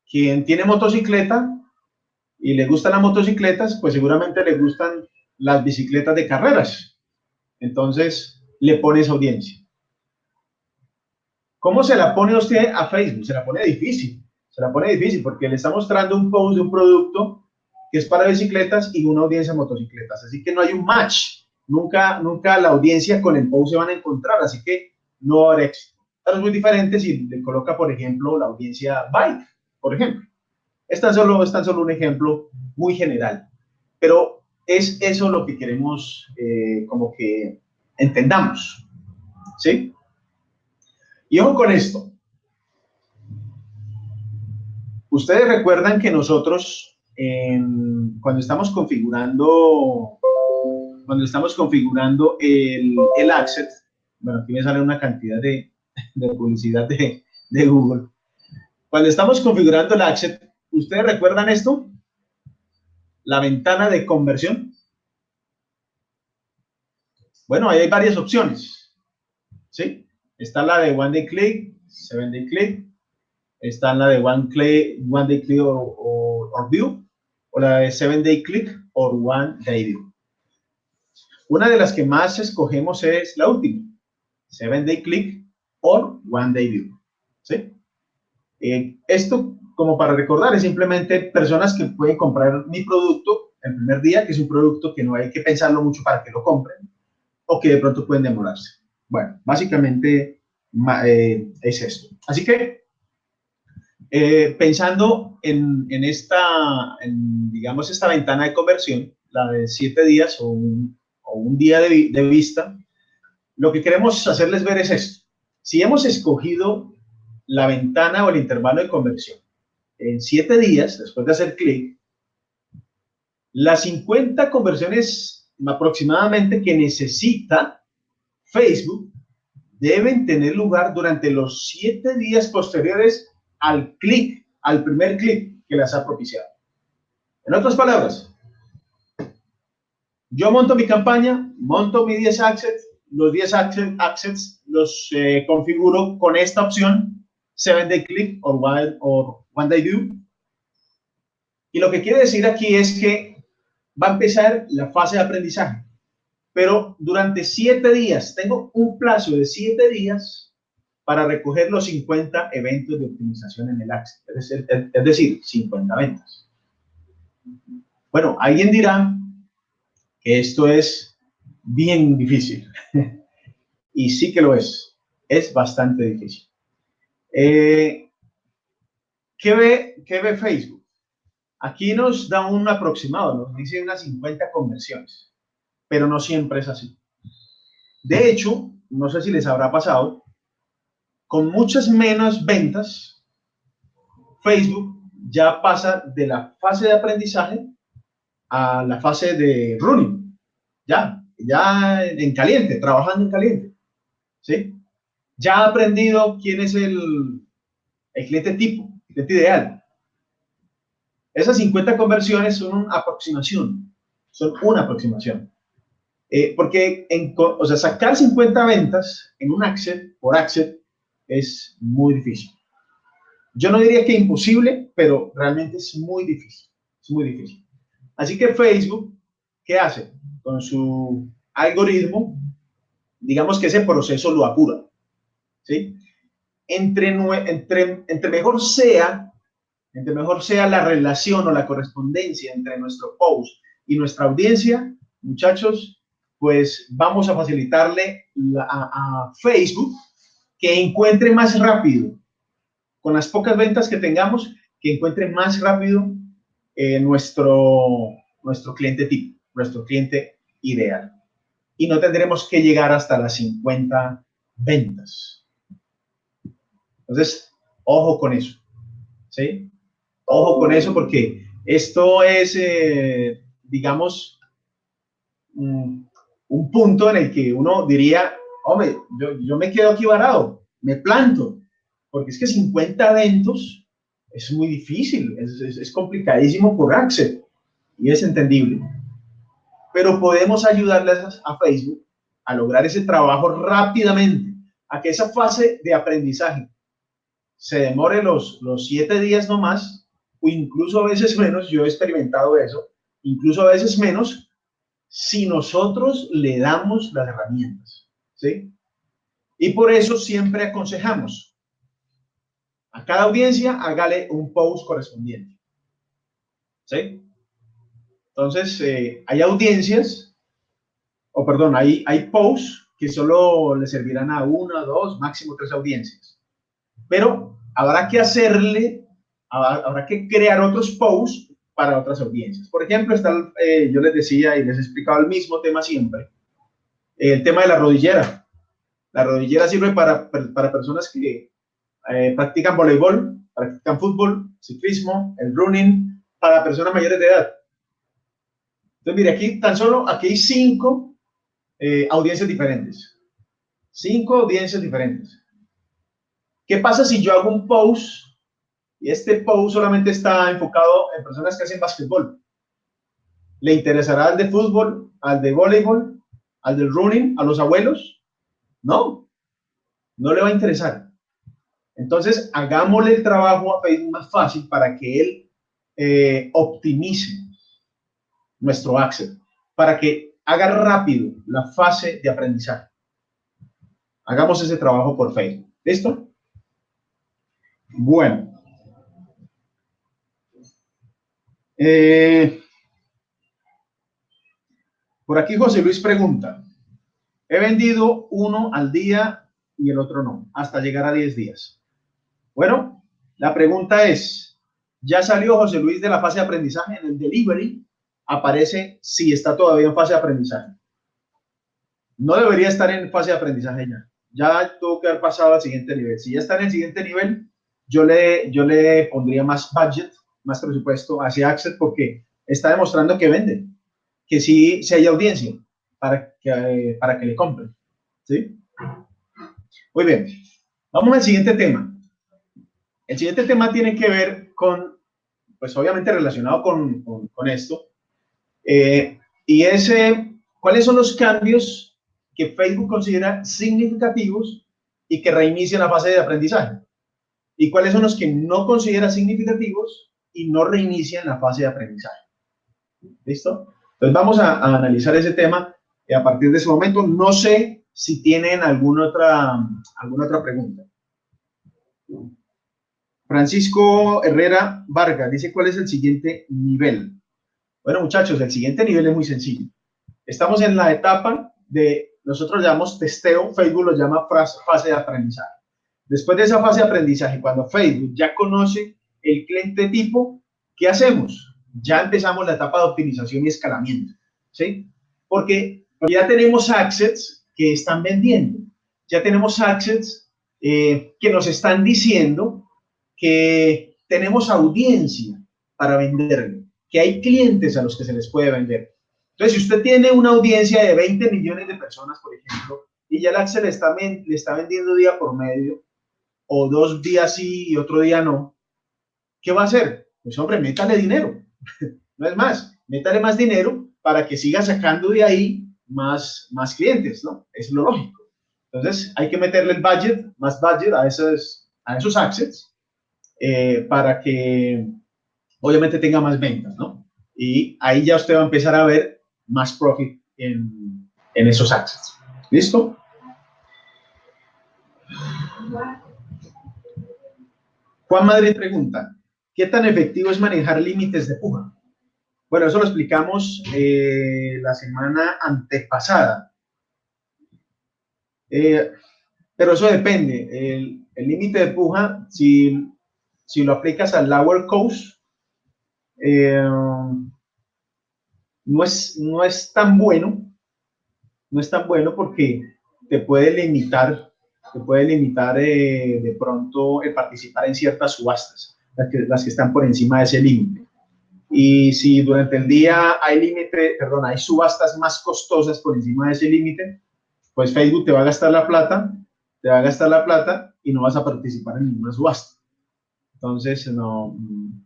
quien tiene motocicleta y le gustan las motocicletas, pues seguramente le gustan las bicicletas de carreras. Entonces, le pone esa audiencia. ¿Cómo se la pone usted a Facebook? Se la pone difícil. Se la pone difícil porque le está mostrando un post de un producto que es para bicicletas y una audiencia de motocicletas. Así que no hay un match. Nunca la audiencia con el post se van a encontrar. Así que no habrá éxito. Pero es muy diferente si le coloca, por ejemplo, la audiencia bike, por ejemplo. Es tan solo un ejemplo muy general. Pero es eso lo que queremos como que entendamos. ¿Sí? Y ojo con esto. Ustedes recuerdan que nosotros, cuando estamos configurando el Access, bueno, aquí me sale una cantidad de publicidad de Google. Cuando estamos configurando el Access, ¿ustedes recuerdan esto? La ventana de conversión. Bueno, ahí hay varias opciones, ¿sí? Está la de One Day Click, 7 Day Click, está la de One Day Click or View, o la de 7 Day Click or One Day View. Una de las que más escogemos es la última, 7 Day Click or One Day View, ¿sí? Esto, como para recordar, es simplemente personas que pueden comprar mi producto el primer día, que es un producto que no hay que pensarlo mucho para que lo compren, o que de pronto pueden demorarse. Bueno, básicamente es esto. Así que, pensando digamos, esta ventana de conversión, la de 7 días o un día de vista, lo que queremos hacerles ver es esto. Si hemos escogido la ventana o el intervalo de conversión en 7 días, después de hacer clic, las 50 conversiones aproximadamente que necesita Facebook deben tener lugar durante los 7 días posteriores al clic, al primer clic que las ha propiciado. En otras palabras, yo monto mi campaña, monto mis 10 access, los 10 access los configuro con esta opción, 7 Day Click or One Day View. Y lo que quiere decir aquí es que va a empezar la fase de aprendizaje. Pero durante 7 días, tengo un plazo de 7 días para recoger los 50 eventos de optimización en el Access, es decir, 50 ventas. Bueno, alguien dirá que esto es bien difícil. Y sí que lo es bastante difícil. ¿Qué ve Facebook? Aquí nos da un aproximado, nos dice unas 50 conversiones, pero no siempre es así. De hecho, no sé si les habrá pasado, con muchas menos ventas, Facebook ya pasa de la fase de aprendizaje a la fase de running, ya en caliente, trabajando en caliente, ¿sí? Ya ha aprendido quién es el cliente tipo, el cliente ideal. Esas 50 conversiones son una aproximación, porque sacar 50 ventas en un Access, por Access, es muy difícil. Yo no diría que imposible, pero realmente es muy difícil. Es muy difícil. Así que Facebook, ¿qué hace? Con su algoritmo, digamos que ese proceso lo apura, ¿sí? Entre mejor sea la relación o la correspondencia entre nuestro post y nuestra audiencia, muchachos, pues vamos a facilitarle a Facebook que encuentre más rápido, con las pocas ventas que tengamos, que encuentre más rápido nuestro cliente tipo, nuestro cliente ideal. Y no tendremos que llegar hasta las 50 ventas. Entonces, ojo con eso, ¿sí? Ojo con eso porque esto es, digamos, un punto en el que uno diría, hombre, yo me quedo aquí varado, me planto, porque es que 50 eventos es muy difícil, es complicadísimo por Access y es entendible. Pero podemos ayudarles a Facebook a lograr ese trabajo rápidamente, a que esa fase de aprendizaje se demore los 7 días no más, o incluso a veces menos. Yo he experimentado eso, incluso a veces menos, si nosotros le damos las herramientas, ¿sí? Y por eso siempre aconsejamos a cada audiencia, hágale un post correspondiente, ¿sí? Entonces, hay audiencias, o perdón, hay posts que solo le servirán a 1, 2, máximo 3 audiencias. Pero habrá que habrá que crear otros posts para otras audiencias. Por ejemplo, yo les decía y les he explicado el mismo tema siempre, el tema de la rodillera. La rodillera sirve para personas que practican voleibol, practican fútbol, ciclismo, el running, para personas mayores de edad. Entonces, mire, aquí hay 5 audiencias diferentes. 5 audiencias diferentes. ¿Qué pasa si yo hago un post y este post solamente está enfocado en personas que hacen básquetbol? ¿Le interesará al de fútbol, al de voleibol, al del running, a los abuelos? No, no le va a interesar. Entonces, hagámosle el trabajo a Facebook más fácil para que él optimice nuestro access, para que haga rápido la fase de aprendizaje. Hagamos ese trabajo por Facebook. ¿Listo? Bueno. Por aquí José Luis pregunta, he vendido uno al día y el otro no, hasta llegar a 10 días. Bueno, la pregunta es, ¿ya salió José Luis de la fase de aprendizaje? En el delivery aparece si está todavía en fase de aprendizaje. No debería estar en fase de aprendizaje ya. Ya tuvo que haber pasado al siguiente nivel. Si ya está en el siguiente nivel, yo le pondría más budget, más presupuesto hacia Access porque está demostrando que vende, que sí hay audiencia para que le compren. ¿Sí? Muy bien. Vamos al siguiente tema. El siguiente tema tiene que ver con, pues obviamente relacionado con esto, y es cuáles son los cambios que Facebook considera significativos y que reinician la fase de aprendizaje, y cuáles son los que no considera significativos y no reinician la fase de aprendizaje. ¿Listo? Entonces vamos a analizar ese tema a partir de ese momento. No sé si tienen alguna otra pregunta. Francisco Herrera Vargas dice, ¿cuál es el siguiente nivel? Bueno, muchachos, el siguiente nivel es muy sencillo. Estamos en la etapa de, nosotros llamamos testeo, Facebook lo llama fase de aprendizaje. Después de esa fase de aprendizaje, cuando Facebook ya conoce el cliente tipo, ¿qué hacemos? Ya empezamos la etapa de optimización y escalamiento, ¿sí? Porque ya tenemos assets que están vendiendo, ya tenemos assets que nos están diciendo que tenemos audiencia para venderle, que hay clientes a los que se les puede vender. Entonces, si usted tiene una audiencia de 20 millones de personas, por ejemplo, y ya el Access le está vendiendo día por medio, o 2 días sí y otro día no, ¿qué va a hacer? Pues hombre, métale dinero. No es más, métale más dinero para que siga sacando de ahí más clientes, ¿no? Es lo lógico. Entonces, hay que meterle el budget, más budget a esos assets para que obviamente tenga más ventas, ¿no? Y ahí ya usted va a empezar a ver más profit en esos assets. ¿Listo? Juan Madrid pregunta, ¿qué tan efectivo es manejar límites de puja? Bueno, eso lo explicamos la semana antepasada. Pero eso depende. El límite de puja, si lo aplicas al lower coast, no es tan bueno, no es tan bueno porque te puede limitar de pronto el participar en ciertas subastas, las que están por encima de ese límite. Y si durante el día hay subastas más costosas por encima de ese límite, pues Facebook te va a gastar la plata, y no vas a participar en ninguna subasta. Entonces, no,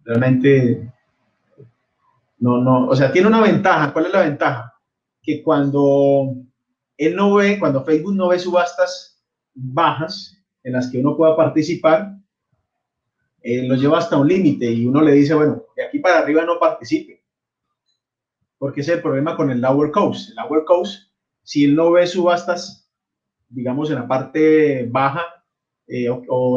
realmente, o sea, tiene una ventaja. ¿Cuál es la ventaja? Que cuando Facebook no ve subastas bajas en las que uno pueda participar, lo lleva hasta un límite y uno le dice, bueno, de aquí para arriba no participe, porque ese es el problema con el lower coast. El lower coast, si él no ve subastas, digamos, en la parte baja, es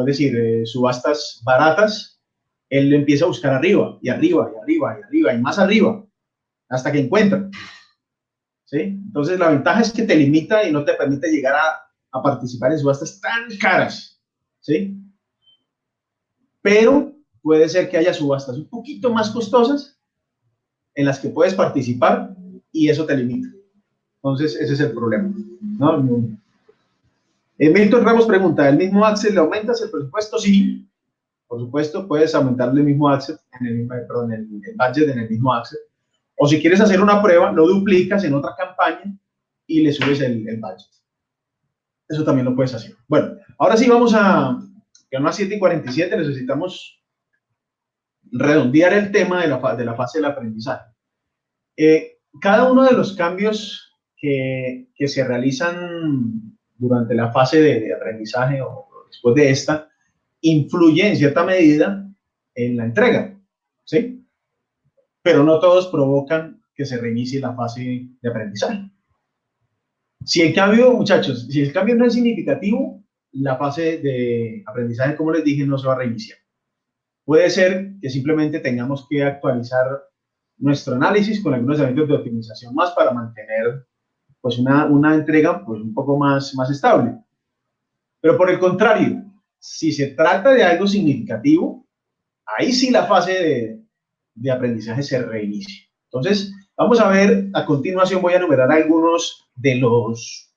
decir, subastas baratas, él empieza a buscar arriba, y arriba, y arriba, y arriba, y más arriba, hasta que encuentra. ¿Sí? Entonces, la ventaja es que te limita y no te permite llegar a participar en subastas tan caras. ¿Sí? Pero puede ser que haya subastas un poquito más costosas en las que puedes participar y eso te limita. Entonces, ese es el problema, ¿no? Milton Ramos pregunta, ¿el mismo Access le aumentas el presupuesto? Sí, por supuesto, puedes aumentarle el mismo Access, el budget en el mismo Access. O si quieres hacer una prueba, lo duplicas en otra campaña y le subes el budget. Eso también lo puedes hacer. Bueno, ahora sí vamos que a las 7:47 necesitamos redondear el tema de la fase del aprendizaje. Cada uno de los cambios que se realizan durante la fase de aprendizaje o después de esta, influye en cierta medida en la entrega, ¿sí? Pero no todos provocan que se reinicie la fase de aprendizaje. Si el cambio, muchachos, si el cambio no es significativo, la fase de aprendizaje, como les dije, no se va a reiniciar. Puede ser que simplemente tengamos que actualizar nuestro análisis con algunos elementos de optimización más para mantener pues una entrega pues un poco más estable. Pero por el contrario, si se trata de algo significativo, ahí sí la fase de aprendizaje se reinicia. Entonces, vamos a ver, a continuación voy a enumerar algunos de los,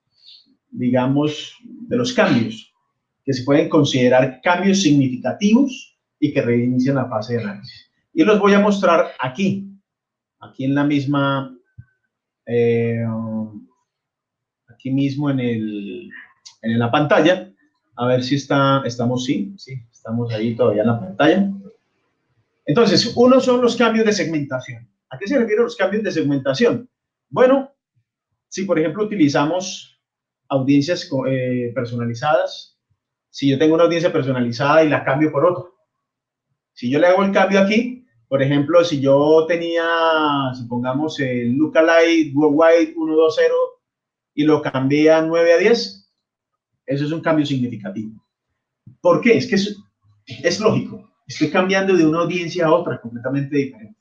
digamos, de los cambios que se pueden considerar cambios significativos y que reinician la fase de análisis. Y los voy a mostrar aquí en la misma, aquí mismo en la pantalla, a ver si estamos ahí todavía en la pantalla. Entonces, uno son los cambios de segmentación. ¿A qué se refieren los cambios de segmentación? Bueno, si por ejemplo utilizamos audiencias personalizadas, si yo tengo una audiencia personalizada y la cambio por otra, si yo le hago el cambio aquí, por ejemplo, si yo tenía, supongamos, el Lookalike Worldwide 120 y lo cambié a 9-10, eso es un cambio significativo. ¿Por qué? Es que es lógico. Estoy cambiando de una audiencia a otra completamente diferente.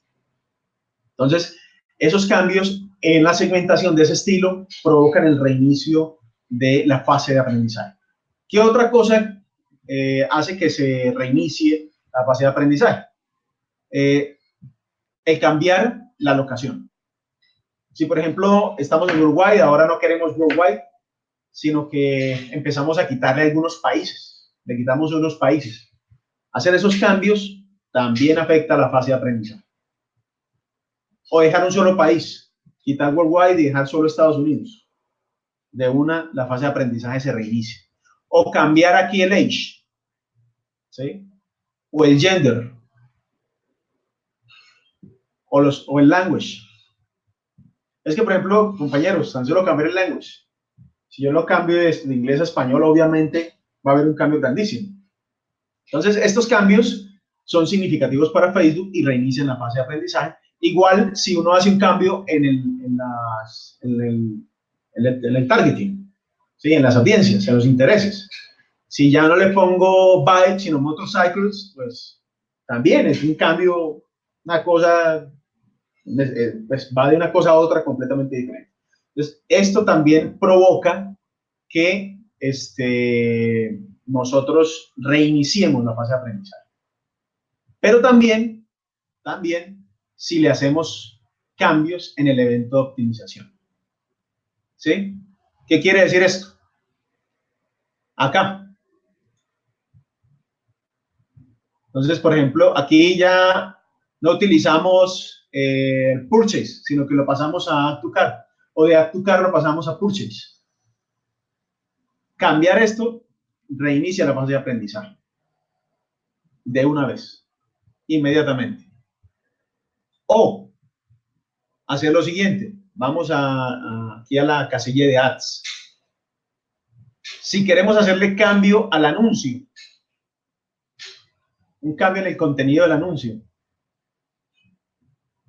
Entonces, esos cambios en la segmentación de ese estilo provocan el reinicio de la fase de aprendizaje. ¿Qué otra cosa hace que se reinicie la fase de aprendizaje? El cambiar la locación. Si, por ejemplo, estamos en Uruguay, ahora no queremos Uruguay, sino que empezamos a quitarle algunos países, le quitamos unos países. Hacer esos cambios también afecta a la fase de aprendizaje. O dejar un solo país, quitar Worldwide y dejar solo Estados Unidos. De una, la fase de aprendizaje se reinicia. O cambiar aquí el age, ¿sí? O el gender, o el language. Es que, por ejemplo, compañeros, tan solo cambiar el language. Si yo lo cambio de inglés a español, obviamente va a haber un cambio grandísimo. Entonces, estos cambios son significativos para Facebook y reinician la fase de aprendizaje. Igual si uno hace un cambio en el targeting, ¿sí? En las audiencias, en los intereses. Si ya no le pongo byte, sino motorcycles, pues también es un cambio, una cosa Pues va de una cosa a otra completamente diferente. Entonces, esto también provoca que nosotros reiniciemos la fase de aprendizaje. Pero también si le hacemos cambios en el evento de optimización. ¿Sí? ¿Qué quiere decir esto? Acá. Entonces, por ejemplo, aquí ya no utilizamos purchase, sino que lo pasamos a add to cart. O de add to cart lo pasamos a purchase. Cambiar esto reinicia la fase de aprendizaje. De una vez. Inmediatamente. O hacer lo siguiente. Vamos aquí a la casilla de ads. Si queremos hacerle cambio al anuncio, un cambio en el contenido del anuncio.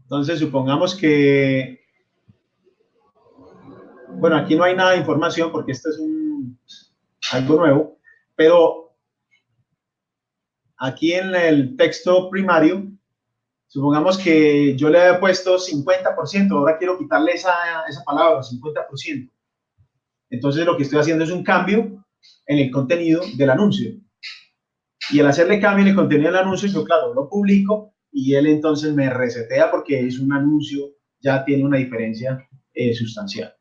Entonces, supongamos que, bueno, aquí no hay nada de información porque esto es algo nuevo, pero aquí en el texto primario, supongamos que yo le había puesto 50%, ahora quiero quitarle esa palabra, 50%. Entonces, lo que estoy haciendo es un cambio en el contenido del anuncio. Y al hacerle cambio en el contenido del anuncio, yo, claro, lo publico y él entonces me resetea porque es un anuncio, ya tiene una diferencia sustancial.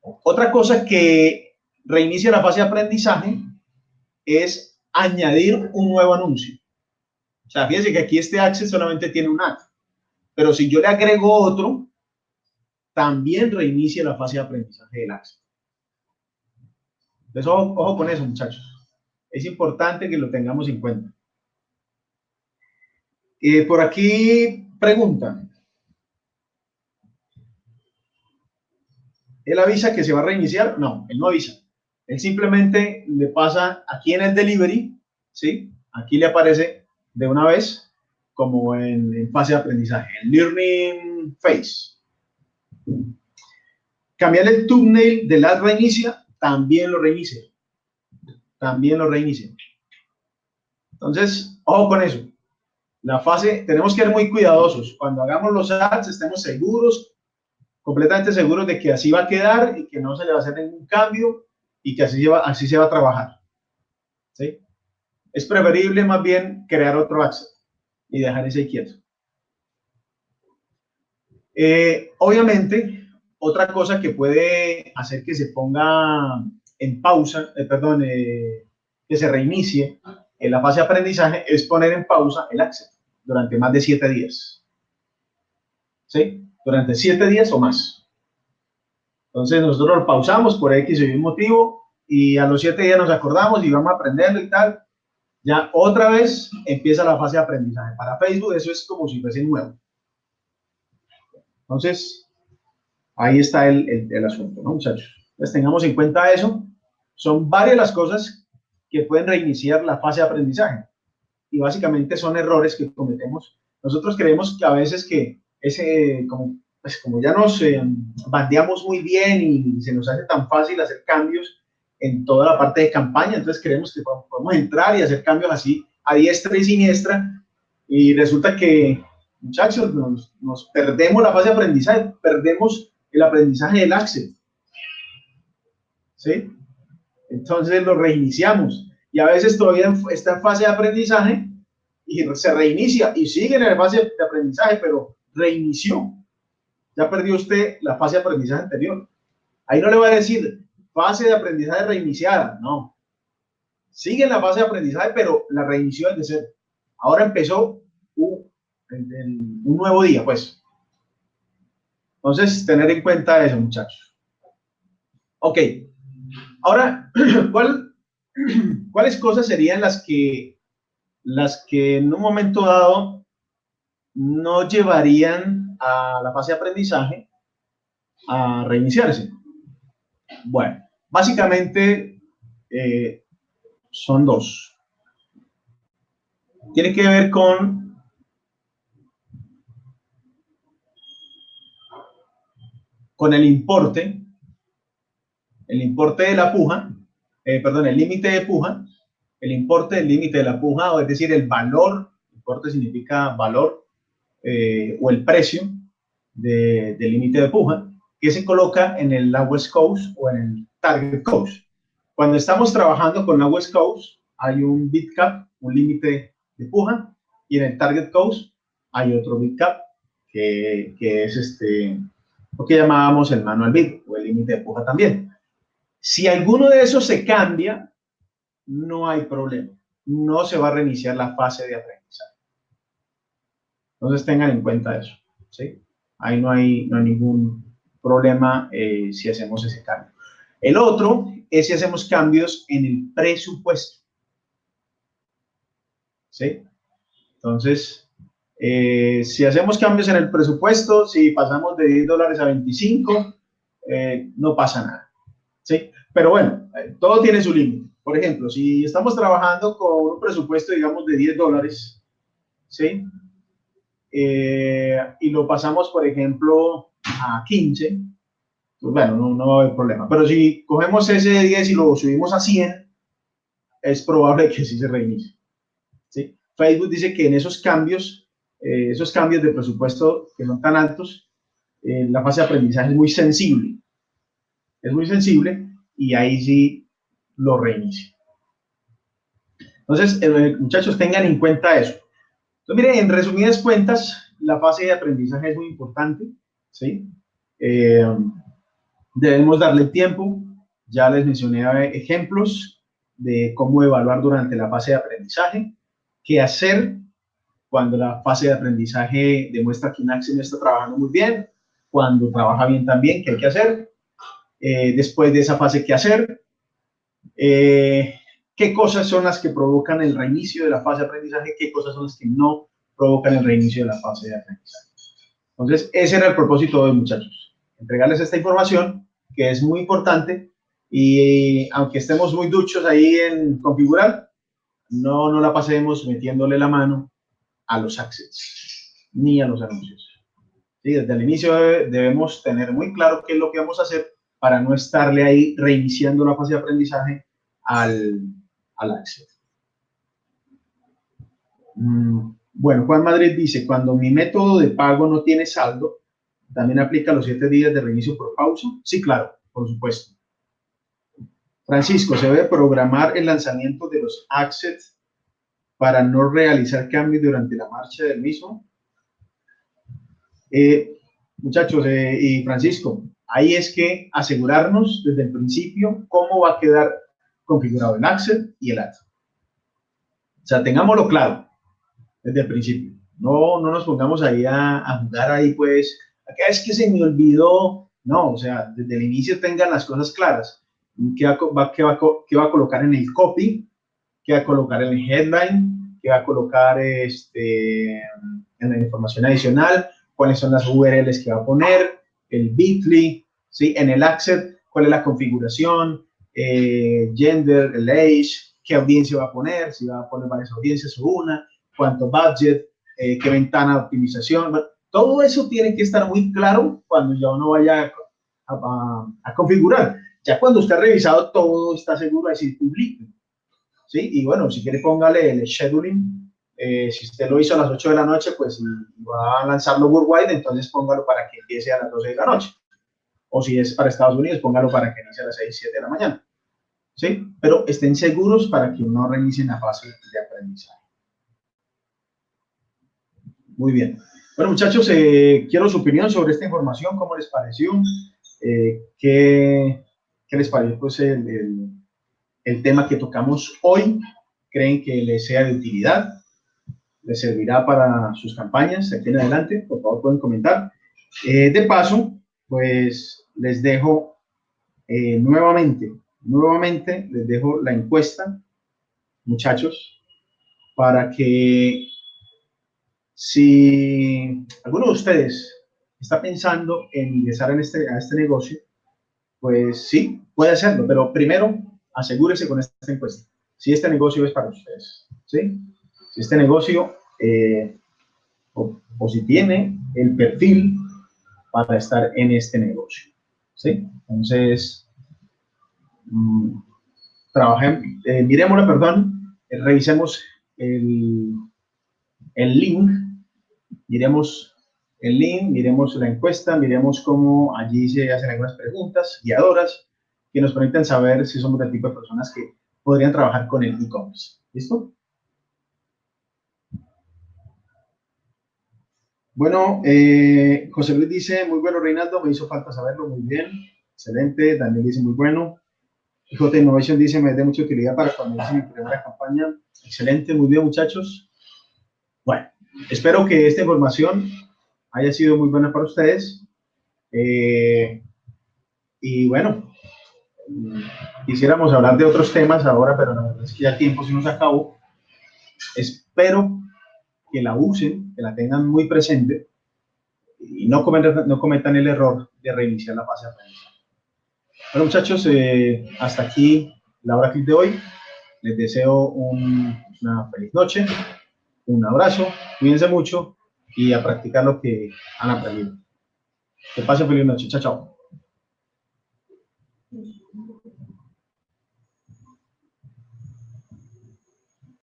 Otra cosa que reinicia la fase de aprendizaje es añadir un nuevo anuncio. O sea, fíjense que aquí este access solamente tiene un ad, pero si yo le agrego otro, también reinicia la fase de aprendizaje del access. Entonces, ojo con eso, muchachos. Es importante que lo tengamos en cuenta. Por aquí preguntan. ¿Él avisa que se va a reiniciar? No, él no avisa. Él simplemente le pasa aquí en el delivery, ¿sí? Aquí le aparece de una vez como en fase de aprendizaje, en learning phase. Cambiar el thumbnail de la reinicia, también lo reinicia. También lo reinicia. Entonces, ojo con eso. La fase, tenemos que ser muy cuidadosos. Cuando hagamos los ads, estemos seguros, completamente seguros de que así va a quedar y que no se le va a hacer ningún cambio y que así se va a trabajar. ¿Sí? Es preferible más bien crear otro access y dejar ese quieto. Obviamente, otra cosa que puede hacer que se ponga en pausa, que se reinicie en la fase de aprendizaje es poner en pausa el access durante más de 7 días. ¿Sí? Durante 7 días o más. Entonces nosotros lo pausamos por X o Y motivo y a los 7 días nos acordamos y vamos a aprenderlo y tal. Ya otra vez empieza la fase de aprendizaje. Para Facebook eso es como si fuese nuevo. Entonces, ahí está el asunto, ¿no, muchachos? Entonces tengamos en cuenta eso. Son varias las cosas que pueden reiniciar la fase de aprendizaje. Y básicamente son errores que cometemos. Nosotros creemos que a veces que como ya nos bandeamos muy bien y se nos hace tan fácil hacer cambios en toda la parte de campaña, entonces creemos que podemos entrar y hacer cambios así a diestra y siniestra y resulta que, muchachos, nos perdemos la fase de aprendizaje, perdemos el aprendizaje del access, ¿sí? Entonces lo reiniciamos y a veces todavía está en fase de aprendizaje y se reinicia y sigue en la fase de aprendizaje, pero reinició. Ya perdió usted la fase de aprendizaje anterior. Ahí no le va a decir fase de aprendizaje reiniciada, no. Sigue en la fase de aprendizaje, pero la reinició desde cero. Ahora empezó un nuevo día, pues. Entonces, tener en cuenta eso, muchachos. Ok. Ahora, ¿cuáles cosas serían las que en un momento dado no llevarían a la fase de aprendizaje a reiniciarse? Bueno, básicamente son dos. Tiene que ver con el importe de la puja, el límite de puja, el importe del límite de la puja, o es decir, el valor, importe significa valor, o el precio del límite de puja, que se coloca en el West Coast o en el Target Coast. Cuando estamos trabajando con la West Coast, hay un bid cap, un límite de puja, y en el Target Coast hay otro bid cap, que es lo que llamábamos el manual bid, o el límite de puja también. Si alguno de esos se cambia, no hay problema. No se va a reiniciar la fase de aprendizaje. Entonces tengan en cuenta eso, ¿sí? Ahí no hay ningún problema si hacemos ese cambio. El otro es si hacemos cambios en el presupuesto, ¿sí? Entonces, si hacemos cambios en el presupuesto, si pasamos de $10 a 25, no pasa nada, ¿sí? Pero bueno, todo tiene su límite. Por ejemplo, si estamos trabajando con un presupuesto, digamos, de $10, ¿sí? Y lo pasamos, por ejemplo, a 15, pues bueno, no va a haber problema. Pero si cogemos ese de 10 y lo subimos a 100, es probable que sí se reinicie, ¿sí? Facebook dice que en esos cambios de presupuesto que son tan altos, la fase de aprendizaje es muy sensible. Es muy sensible y ahí sí lo reinicia. Entonces, muchachos, tengan en cuenta eso. Entonces, miren, en resumidas cuentas, la fase de aprendizaje es muy importante, ¿sí? Debemos darle tiempo. Ya les mencioné ejemplos de cómo evaluar durante la fase de aprendizaje, qué hacer cuando la fase de aprendizaje demuestra que un Access no está trabajando muy bien, cuando trabaja bien también, qué hay que hacer, después de esa fase, qué hacer, qué cosas son las que provocan el reinicio de la fase de aprendizaje, qué cosas son las que no provocan el reinicio de la fase de aprendizaje. Entonces, ese era el propósito de hoy, muchachos, entregarles esta información que es muy importante y aunque estemos muy duchos ahí en configurar, no la pasemos metiéndole la mano a los access ni a los anuncios. ¿Sí? Desde el inicio debemos tener muy claro qué es lo que vamos a hacer para no estarle ahí reiniciando la fase de aprendizaje al access. Bueno, Juan Madrid dice, cuando mi método de pago no tiene saldo, ¿también aplica los 7 días de reinicio por pausa? Sí, claro, por supuesto. Francisco, ¿se debe programar el lanzamiento de los access para no realizar cambios durante la marcha del mismo? Muchachos y Francisco, ahí es que asegurarnos desde el principio cómo va a quedar configurado el access y el add. O sea, tengámoslo claro desde el principio. No nos pongamos ahí a jugar ahí, pues, acá es que se me olvidó. No, o sea, desde el inicio tengan las cosas claras. ¿Qué va a colocar en el copy? ¿Qué va a colocar en el headline? ¿Qué va a colocar en la información adicional? ¿Cuáles son las URLs que va a poner? El bit.ly, ¿sí? En el access, ¿cuál es la configuración? Gender, el age, ¿qué audiencia va a poner? Si va a poner varias audiencias o una, cuánto budget, qué ventana de optimización. Todo eso tiene que estar muy claro cuando ya uno vaya a configurar. Ya cuando usted ha revisado todo, está seguro de decir publique. ¿Sí? Y bueno, si quiere póngale el scheduling. Si usted lo hizo a las 8 de la noche, pues va a lanzarlo worldwide, entonces póngalo para que empiece a las 12 de la noche. O si es para Estados Unidos, póngalo para que inicie a las 6, 7 de la mañana. ¿Sí? Pero estén seguros para que no reinicien la fase de aprendizaje. Muy bien. Bueno, muchachos, quiero su opinión sobre esta información. ¿Cómo les pareció? ¿Qué les pareció pues, el tema que tocamos hoy? ¿Creen que les sea de utilidad? ¿Les servirá para sus campañas de aquí en adelante? Por favor, pueden comentar. De paso, pues les dejo nuevamente les dejo la encuesta, muchachos, para que si alguno de ustedes está pensando en ingresar a este negocio, pues sí, puede hacerlo, pero primero asegúrese con esta encuesta, si este negocio es para ustedes, ¿sí? Si este negocio o si tiene el perfil para estar en este negocio, ¿sí? Entonces, miremoslo, revisemos el link miremos el link, miremos la encuesta, miremos cómo allí se hacen algunas preguntas guiadoras que nos permiten saber si somos del tipo de personas que podrían trabajar con el e-commerce. ¿Listo? Bueno, José Luis dice, muy bueno, Reinaldo, me hizo falta saberlo, muy bien, excelente. Daniel dice, muy bueno. J Innovation dice, me es de mucha utilidad para cuando hice mi primera campaña. Excelente, muy bien, muchachos. Bueno, espero que esta información haya sido muy buena para ustedes. Y bueno, quisiéramos hablar de otros temas ahora, pero la verdad es que ya el tiempo se nos acabó. Espero que la usen, que la tengan muy presente y no cometan el error de reiniciar la fase de aprendizaje. Bueno, muchachos, hasta aquí la hora clip de hoy. Les deseo una feliz noche, un abrazo, cuídense mucho y a practicar lo que han aprendido. Que pasen feliz noche. Chao, chao.